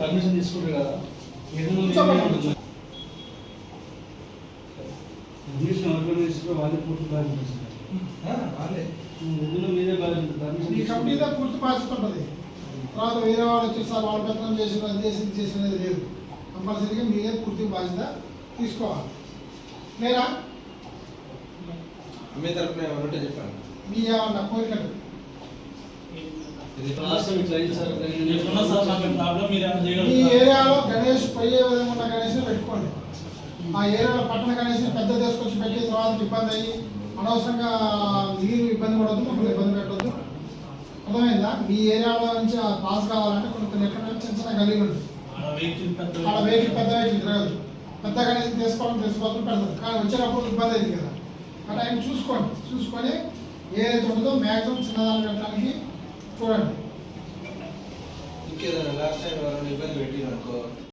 Permission తీసుకుంటారు కదా వాళ్ళే పూర్తి కంపెనీలో పూర్తి బాధ్యత ఉంటుంది. తర్వాత వేరే వాళ్ళు వచ్చేసారి వాళ్ళ పెత్తనం చేసినది లేదు. కంపల్సరీగా మీరే పూర్తి బాధ్యత తీసుకోవాలి. లేదా మీ తరఫున ఏమన్నా చెప్పండి. మీ ఏమన్నా కోరికలు మీ ఏరియాలో గణేష్ పోయే విధంగా ఉన్న గణేష్ పెట్టుకోండి. ఆ ఏరియాలో పట్టణ గణేష్ పెద్ద తీసుకొచ్చి పెట్టి తర్వాత ఇబ్బంది అయ్యి అనవసరంగా మీరు ఇబ్బంది పడవద్దు, మమ్మల్ని ఇబ్బంది పెట్టవద్దు. అర్థమైందా? మీ ఏరియాలో నుంచి పాస్ కావాలంటే కొన్ని ఎక్కడ చిన్న చిన్న గల్లీలు ఉంటుంది. అక్కడ వెహికల్ పెద్ద వెహికల్ తిరగదు. పెద్ద గణేష్ తీసుకోవడం పెడతారు. కానీ వచ్చేటప్పుడు ఇబ్బంది అయింది కదా. ఆ టైం చూసుకొని ఏదైతే ఉంటుందో మ్యాక్సిమం చిన్నదాన్ని పెట్టడానికి చూడండి. ఇంకేదైనా లాస్ట్ టైం ఎవరైనా ఇబ్బంది పెట్టిననుకో